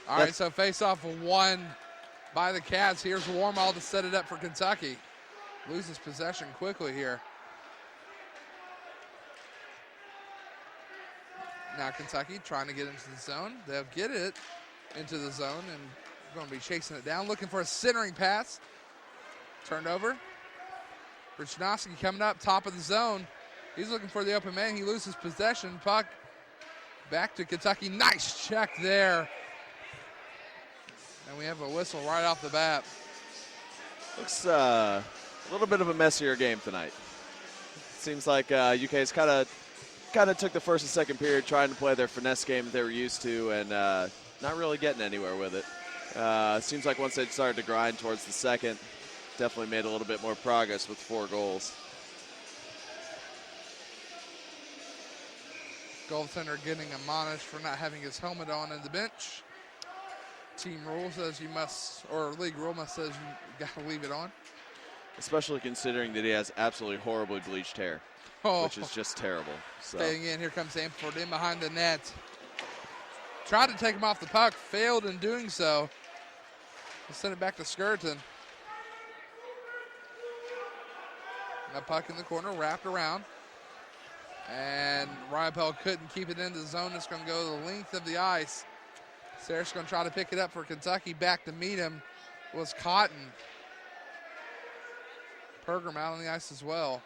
All right, so face-off won by the Cats. Here's Warmall to set it up for Kentucky. Loses possession quickly here. Now Kentucky trying to get into the zone. They'll get it into the zone and going to be chasing it down, looking for a centering pass. Turned over. Richnowski coming up, top of the zone. He's looking for the open man. He loses possession. Puck back to Kentucky. Nice check there. And we have a whistle right off the bat. Looks a little bit of a messier game tonight. Seems like UK's kind of took the first and second period trying to play their finesse game that they were used to and not really getting anywhere with it. Seems like once they started to grind towards the second, definitely made a little bit more progress with 4 goals. Goaltender getting admonished for not having his helmet on the bench. Team rule says you must, or league rule says you got to leave it on. Especially considering that he has absolutely horribly bleached hair, which is just terrible. So. Staying in, here comes Amford in behind the net. Tried to take him off the puck, failed in doing so. We'll send it back to Skirton. That puck in the corner, wrapped around. And Ryapel couldn't keep it in the zone. It's going to go the length of the ice. Sarah's going to try to pick it up for Kentucky. Back to meet him was Cotton. Pergram out on the ice as well.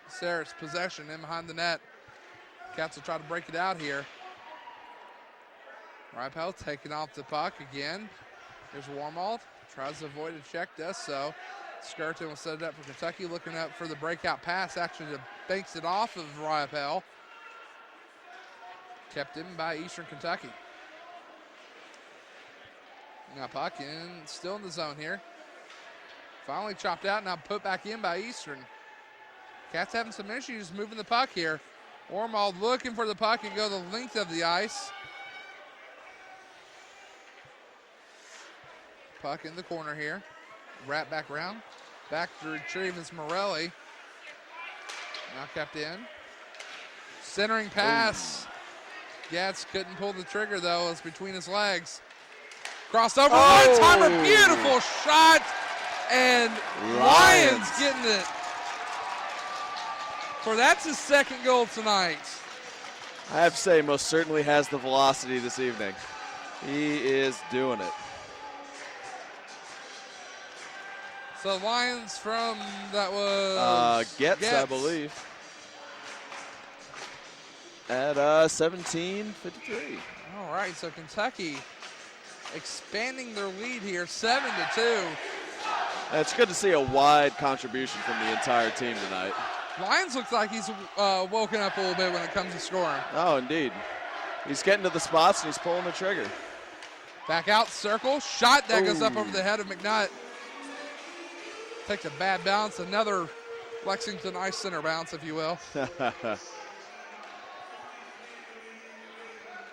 Sarah's possession in behind the net. Cats will try to break it out here. Ryapel taking off the puck again. Here's Warmalt. Tries to avoid a check, does so. Skirton will set it up for Kentucky, looking up for the breakout pass. Actually, banks it off of Ryapel. Kept in by Eastern Kentucky. Now puck in, still in the zone here. Finally chopped out, now put back in by Eastern. Cats having some issues moving the puck here. Warmall looking for the puck and go the length of the ice. Puck in the corner here. Wrap back around. Back to retrieve is Morelli. Now kept in. Centering pass. Gatz couldn't pull the trigger though. It was between his legs. Crossed over. One-timer. Beautiful shot. And Lyons getting it. For that's his second goal tonight. I have to say, most certainly has the velocity this evening. He is doing it. So Lions from, that was Getz, I believe. At 17:53. All right, so Kentucky expanding their lead here, 7-2. It's good to see a wide contribution from the entire team tonight. Lyons looks like he's woken up a little bit when it comes to scoring. Oh, indeed. He's getting to the spots and he's pulling the trigger. Back out, circle, shot that goes up over the head of McNutt. Takes a bad bounce, another Lexington ice center bounce, if you will.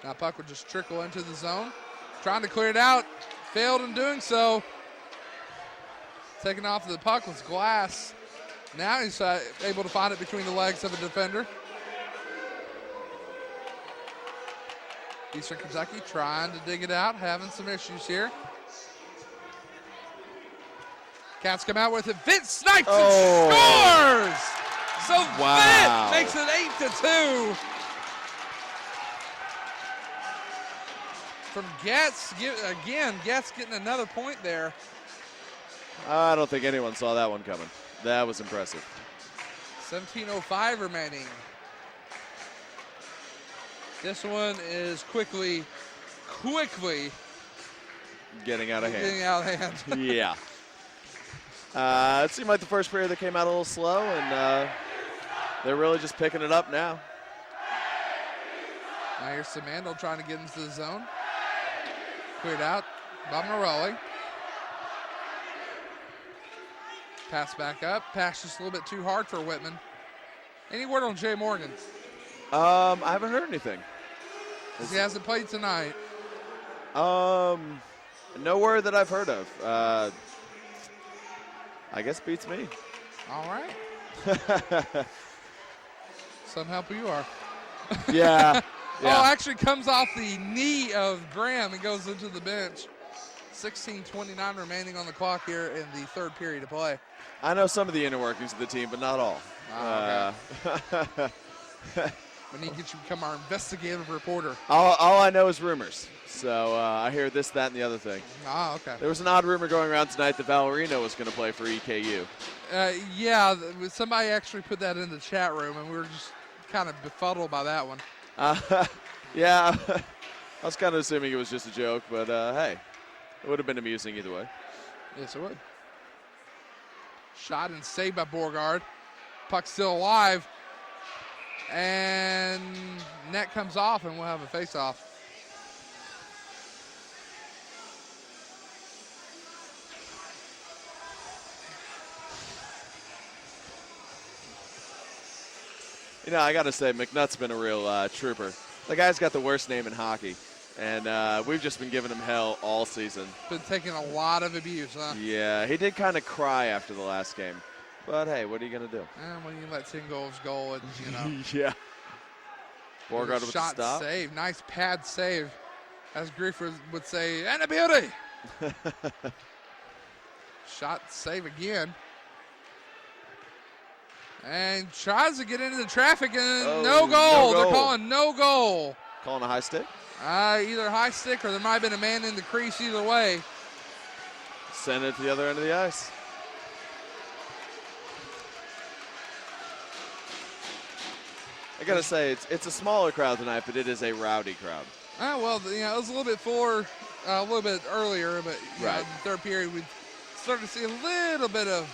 Now puck would just trickle into the zone. Trying to clear it out, failed in doing so. Taking off the puck was Glass. Now he's able to find it between the legs of a defender. Eastern Kentucky trying to dig it out, having some issues here. Cats come out with it. Vince snipes and scores! So Vince makes it 8-2. From Getz, again, Getz getting another point there. I don't think anyone saw that one coming. That was impressive. 17:05 remaining. This one is quickly getting out of hand. Yeah. It seemed like the first period that came out a little slow, and they're really just picking it up now. Now here's Simandl trying to get into the zone. Cleared out by Morelli. Pass back up. Pass just a little bit too hard for Whitman. Any word on Jay Morgan? I haven't heard anything. He hasn't played tonight. No word that I've heard of. I guess beats me. All right. Some help you are. Yeah. Yeah. Oh, actually comes off the knee of Graham and goes into the bench. 16:29 remaining on the clock here in the third period of play. I know some of the inner workings of the team, but not all. Okay. We need to get you to become our investigative reporter. All I know is rumors. So I hear this, that, and the other thing. Okay. There was an odd rumor going around tonight that Valerino was going to play for EKU. Yeah, somebody actually put that in the chat room, and we were just kind of befuddled by that one. Yeah, I was kind of assuming it was just a joke, but hey, it would have been amusing either way. Yes, it would. Shot and saved by Borgard. Puck still alive. And net comes off, and we'll have a face-off. You know, I got to say, McNutt's been a real trooper. The guy's got the worst name in hockey, and we've just been giving him hell all season. Been taking a lot of abuse, huh? Yeah, he did kind of cry after the last game. But, hey, what are you going to do? And when you let 10 goals go, and, you know. Yeah. Borgard with the shot stop. save. Nice pad save, as Griefer would say, and a beauty. Shot save again. And tries to get into the traffic, and no goal. They're calling no goal. Calling a high stick? Either high stick or there might have been a man in the crease either way. Send it to the other end of the ice. I got to say, it's a smaller crowd tonight, but it is a rowdy crowd. Well, you know, it was a little bit earlier, but right. In the third period, we started to see a little bit of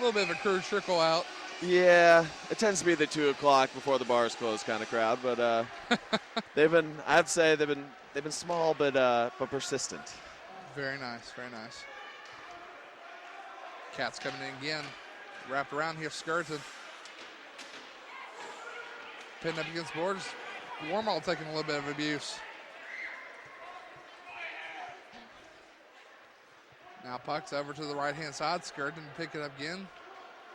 a crew trickle out. Yeah, it tends to be the 2 o'clock before the bars close kind of crowd, but I have to say they've been small but persistent. Very nice, very nice. Cats coming in again, wrapped around here, skirted. Pinned up against boards. Warmall taking a little bit of abuse. Now puck's over to the right-hand side. Skirton pick it up again.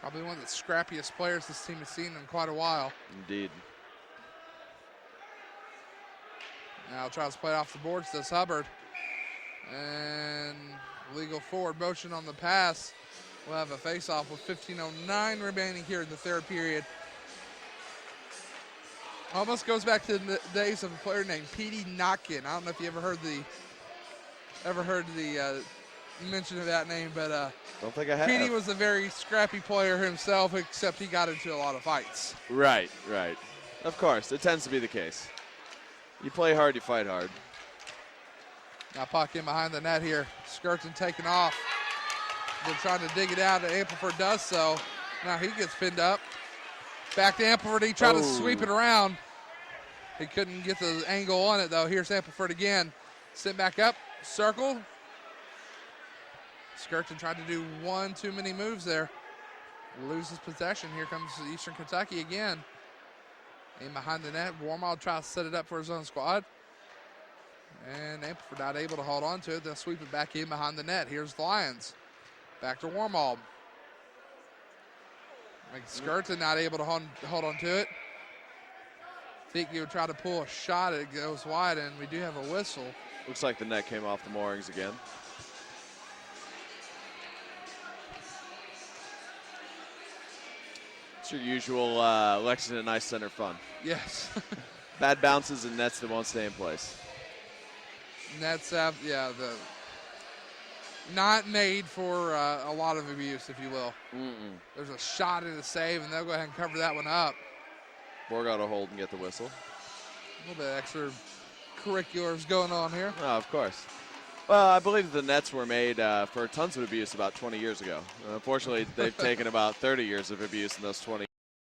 Probably one of the scrappiest players this team has seen in quite a while. Indeed. Now tries to play it off the boards. Does Hubbard. And legal forward motion on the pass. We'll have a face-off with 15:09 remaining here in the third period. Almost goes back to the days of a player named Petey Notkin. I don't know if you ever heard the mention of that name, but don't think I have. Petey was a very scrappy player himself, except he got into a lot of fights. Right. Of course, it tends to be the case. You play hard, you fight hard. Now puck in behind the net here. Skirton taking off. They're trying to dig it out, and Ampliford does so. Now he gets pinned up. Back to Ampliford. He tried to sweep it around. He couldn't get the angle on it, though. Here's Ampliford again. Sent back up. Circle. Skirton tried to do one too many moves there. Loses possession. Here comes Eastern Kentucky again. In behind the net. Warmall tries to set it up for his own squad. And Ampliford not able to hold on to it. They'll sweep it back in behind the net. Here's the Lions. Back to Warmall. Skirton not able to hold on to it. Think he would try to pull a shot. It goes wide, and we do have a whistle. Looks like the net came off the moorings again. It's your usual Lexington Ice Center fun. Yes. Bad bounces and nets that won't stay in place. Nets have, not made for a lot of abuse, if you will. There's a shot and a save, and they'll go ahead and cover that one up. Borgard will hold and get the whistle. A little bit of extra curriculars going on here. Oh, of course. Well, I believe the nets were made for tons of abuse about 20 years ago. Unfortunately, they've taken about 30 years of abuse in those 20